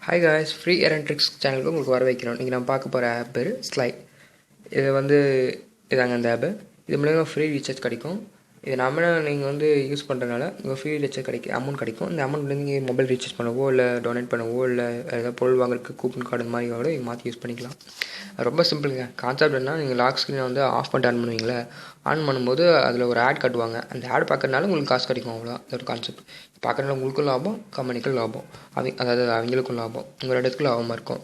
Hi guys, free earn tricks சேனலுக்கு உங்களுக்கு வர வைக்கிறோம். இன்றைக்கி நான் பார்க்க போகிற ஆப் பேர் ஸ்லைட். இது வந்து இதாங்க அந்த ஆப்பு. இது மூலயமா ஃப்ரீ ரீசார்ஜ் கிடைக்கும். இது நீங்கள் யூஸ் பண்ணுறதுனால உங்கள் ஃப்ரீ ரீசார்ஜ் அமௌண்ட் கிடைக்கும். இந்த அமௌண்ட் நீங்கள் மொபைல் ரீசார்ஜ் பண்ணவோ இல்லை டொனேட் பண்ணவோ இல்லை ஏதாவது பொருள் வாங்குறதுக்கு கூப்பன் கார்டு இந்த மாதிரி கூட மாற்றி யூஸ் பண்ணிக்கலாம். ரொம்ப சிம்பிளுங்க. கான்செப்ட் என்ன, நீங்கள் லாக் ஸ்க்ரீனை வந்து ஆஃப் பண்ணிட்டு ஆன் பண்ணுவீங்களே, ஆன் பண்ணும்போது அதில் ஒரு ஆட் காட்டுவாங்க. அந்த ஆட் பார்க்கறதுனால உங்களுக்கு காசு கிடைக்கும். அவ்வளோதான் ஒரு கான்செப்ட். பார்க்குறதுனால உங்களுக்கும் லாபம், கம்பெனிக்கும் லாபம், அதாவது அவங்களுக்கும் லாபம், உங்கள் ரெண்டுத்துக்கும் லாபமாக இருக்கும்.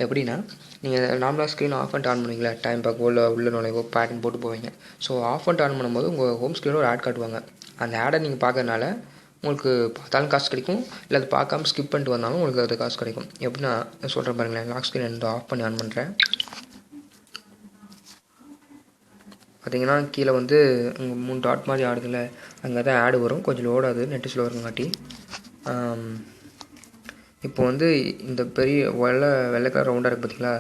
எப்படின்னா, நீங்கள் நார்மலாக ஸ்க்ரீன் ஆஃப் பண்ணிட்டு ஆன் பண்ணுவீங்களா, டைம் பார்க்கவோ இல்லை உள்ள நுழைவோ பேட்டர்ன் போட்டு போவீங்க. ஸோ ஆஃப் பண்ணிட்டு ஆன் பண்ணும்போது உங்கள் ஹோம் ஸ்க்ரீனில் ஒரு ஆட் காட்டுவாங்க. அந்த ஆடை நீங்கள் பார்க்கறதுனால உங்களுக்கு பார்த்தாலும் காசு கிடைக்கும், இல்லை அது பார்க்காம ஸ்கிப் பண்ணிட்டு வந்தாலும் உங்களுக்கு அது காசு கிடைக்கும். எப்படின்னா சொல்கிறேன் பாருங்களேன். லாக் ஸ்க்ரீன் வந்து ஆஃப் பண்ணி ஆன் பண்ணுறேன். பார்த்தீங்கன்னா கீழே வந்து 3 டாட் மாதிரி ஆடுதில்ல, அங்கே தான் ஆடு வரும். கொஞ்சம் லோட் ஆகுது, நெட்டு ஸ்லோ இருக்குங்காட்டி. இப்போ வந்து இந்த பெரிய வெள்ளை கலர் ரவுண்டாக இருக்குது பார்த்தீங்களா,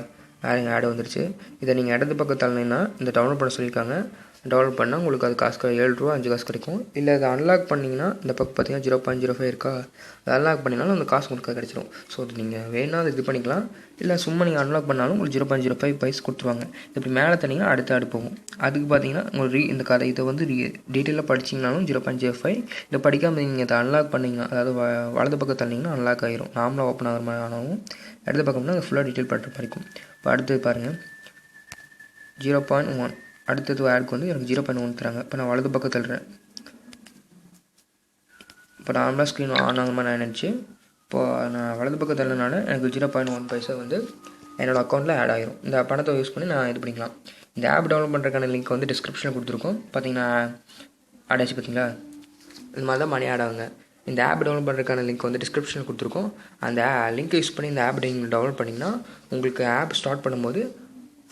வேறு ஆடு வந்துருச்சு. இதை நீங்கள் இடது பக்கம் தள்ளினீங்கன்னா இந்த டவுன்லோட் பண்ண சொல்லியிருக்காங்க. டவுன்லோட் பண்ணால் உங்களுக்கு அது காசு ₹7 5 காசு கிடைக்கும். இல்லை அதை அன்லாக் பண்ணிங்கன்னா இந்த பக்கம் பார்த்தீங்கன்னா 0.05 இருக்கா, அதை அன்லாக் பண்ணினாலும் அந்த காசு உங்களுக்கு கிடச்சிரும். ஸோ அது நீங்கள் வேணால் அது இது பண்ணிக்கலாம். இல்லை சும்மா நீங்கள் அன்லாக் பண்ணாலும் உங்களுக்கு 0.05 பைஸ் கொடுத்துருவாங்க. இப்படி மேலே தனிங்கன்னா அடுத்த ஆடு போகும். அதுக்கு பார்த்தீங்கன்னா உங்களுக்கு இந்த கதை இதை வந்து டீட்டெயிலாக படிச்சிங்கனாலும் 0.05. இதை படிக்காமல் நீங்கள் இதை அன்லாக் பண்ணிங்கன்னா, அதாவது வலது பக்கம் தள்ளிங்கன்னா அன்லாக் ஆகிரும். நார்மலாக ஓப்பன் ஆகிற மாதிரி ஆனாலும் இடது பக்கம்னா அது ஃபுல்லாக டீட்டெயில் பண்ணுற படிக்கும். இப்போ அடுத்தது பாருங்கள், 0.1. அடுத்தது ஆடுக்கு வந்து எனக்கு 0.1 தராங்க. இப்போ நான் வலது பக்கம் தள்ளுறேன். இப்போ நார்மலாக ஸ்க்ரீன் ஆன் ஆகாமல் நான் நினச்சி, இப்போது நான் வலது பக்கம் தள்ளனால எனக்கு 0.1 பைசா வந்து என்னோடய அக்கௌண்ட்டில் ஆட் ஆகிரும். இந்த பணத்தை யூஸ் பண்ணி நான் இது பண்ணிக்கலாம். இந்த ஆப் டவுன்லோட் பண்ணுறதுக்கான லிங்க் வந்து டிஸ்கிரிப்ஷனில் கொடுத்துருக்கோம். பார்த்தீங்கன்னா ஆட் ஆச்சு பார்த்தீங்களா, இந்த மாதிரி தான் மணி ஆட் ஆகுங்க. இந்த ஆப் டவுன்லோட் பண்ணுறதுக்கான லிங்க் வந்து டிஸ்கிரிப்ஷனில் கொடுத்துருக்கோம். அந்த லிங்க்கை யூஸ் பண்ணி இந்த ஆப் நீங்கள் டவுன்லோட் பண்ணிங்கன்னா உங்களுக்கு ஆப் ஸ்டார்ட் பண்ணும்போது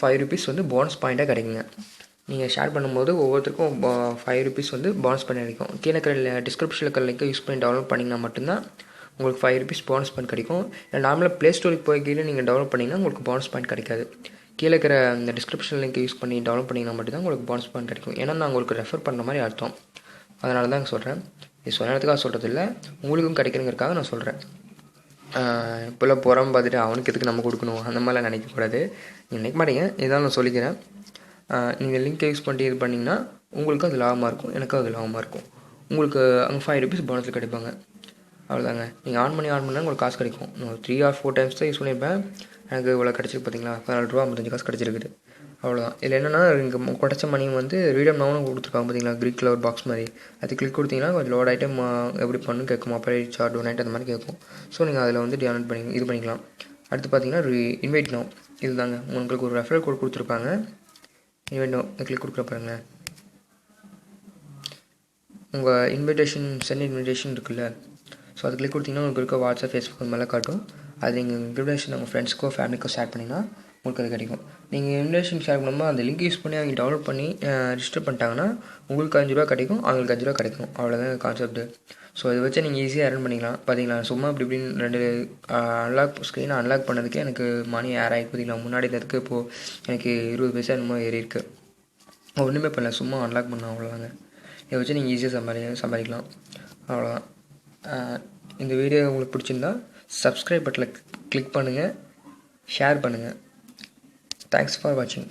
₹5 வந்து போனஸ் பாயிண்ட்டாக கிடைக்குங்க. நீங்கள் ஷேர் பண்ணும்போது ஒவ்வொருத்தருக்கும் ₹5 வந்து போனஸ் பாயிண்ட் கிடைக்கும். கீழே இருக்கிற டிஸ்கிரிப்ஷனில் இருக்கிற லிங்கை யூஸ் பண்ணி டவுன்லோட் பண்ணிங்கன்னா மட்டும்தான் உங்களுக்கு ₹5 போனஸ் பாயிண்ட் கிடைக்கும். இல்லை நார்மலாக ப்ளே ஸ்டோருக்கு போய் கீழே நீங்கள் டவுன்லோட் பண்ணிங்கன்னா உங்களுக்கு போனஸ் பாயிண்ட் கிடைக்காது. கீழே இருக்கிற இந்த டிஸ்கிரிப்ஷன் லிங்கை யூஸ் பண்ணி டவுன்லோட் பண்ணிங்கன்னா மட்டும்தான் உங்களுக்கு போனஸ் பாயிண்ட் கிடைக்கும். ஏன்னா நான் உங்களுக்கு ரெஃபர் பண்ணுற மாதிரி அர்த்தம். அதனால தான் சொல்கிறேன். இது சொன்னதுக்காக சொல்கிறது இல்லை, உங்களுக்கும் கிடைக்கணுங்கிறதுக்காக நான் சொல்கிறேன். இப்போல்லாம் புறம் பார்த்துட்டு அவனுக்கு எதுக்கு நம்ம கொடுக்கணும் அந்த மாதிரிலாம் நினைக்கக்கூடாது. நீங்கள் நினைக்க மாட்டீங்க, இதான் நான் சொல்லிக்கிறேன். நீங்கள் லிங்க்கை யூஸ் பண்ணிட்டு இது பண்ணிங்கன்னா உங்களுக்கும் அது லாபமாக இருக்கும், எனக்கும் அது லாபமாக இருக்கும். உங்களுக்கு அங்கே ₹5 போனஸில் கிடைப்பாங்க. அவ்வளோதாங்க. நீங்கள் ஆன் பண்ணால் உங்களுக்கு காசு கிடைக்கும். நான் 3 or 4 டைம்ஸ் தான் யூஸ் பண்ணியிருப்பேன். எனக்கு இவ்வளோ கிடச்சிருக்கு பார்த்தீங்களா, ₹14 55 காசு கிடச்சிருக்குது. அவ்வளோதான். இதில் என்னென்னா இங்கே கிடச்ச மணி வந்து ரீடம் நவுன்னு கொடுத்துருக்காங்க பார்த்தீங்களா, க்ரீன் கலர் பாக்ஸ் மாதிரி. அது கிளிக் கொடுத்தீங்கன்னா கொஞ்சம் லோட் ஐட்டம் எப்படி பண்ணணும்னு கேட்கும், அப்புறம் ரீசார்ஜ் டொனேட் அந்த மாதிரி கேட்கும். ஸோ நீங்கள் அதில் வந்து டவுன்லோட் பண்ணி இது பண்ணிக்கலாம். அடுத்து பார்த்தீங்கன்னா இன்வைட் நவ். இது தாங்க உங்களுக்கு ஒரு ரெஃபரல் கோட் கொடுத்துருப்பாங்க. இன்வைட் நவ் கிளிக் கொடுக்குற பாருங்களேன். உங்கள் சென்ட் இன்விடேஷன் இருக்குல்ல, ஸோ அது கிளிக் கொடுத்தீங்கன்னா உங்களுக்கு இருக்க வாட்ஸ்அப், ஃபேஸ்புக் அந்த மாதிரிலாம் காட்டும். அது நீங்கள் இன்விடேஷன் உங்கள் ஃப்ரெண்ட்ஸ்க்கோ ஃபேமிலிக்கோ ஷேர் பண்ணிங்கன்னா உங்களுக்கு அது கிடைக்கும். நீங்கள் இன்விடேஷன் ஷேர் பண்ணும்போது அந்த லிங்க் யூஸ் பண்ணி அவங்க டவுன்லோட் பண்ணி ரிஜிஸ்டர் பண்ணிட்டாங்கன்னா உங்களுக்கு ₹5 கிடைக்கும், அவங்களுக்கு ₹5 கிடைக்கும். அவ்வளோதான் கான்செப்ட்டு. ஸோ இதை வச்சு நீங்கள் ஈஸியாக earn பண்ணிக்கலாம். பார்த்தீங்களா, சும்மா இப்படி இப்படின்னு 2 ஸ்க்ரீனை அன்லாக் பண்ணதுக்கே எனக்கு மணி ஆகி பார்த்தீங்களா. முன்னாடி இருந்ததுக்கு இப்போது எனக்கு 20 பைசா என்னமோ ஏறி இருக்குது. ஒன்றுமே பண்ணல, சும்மா அன்லாக் பண்ண அவ்வளோதாங்க. இதை வச்சு நீங்கள் ஈஸியாக சம்பாதிக்கலாம். அவ்வளோதான். இந்த வீடியோ உங்களுக்கு பிடிச்சிருந்தா சப்ஸ்கிரைப் பட்டனில் கிளிக் பண்ணுங்கள், ஷேர் பண்ணுங்கள். தேங்க்ஸ் ஃபார் வாட்சிங்.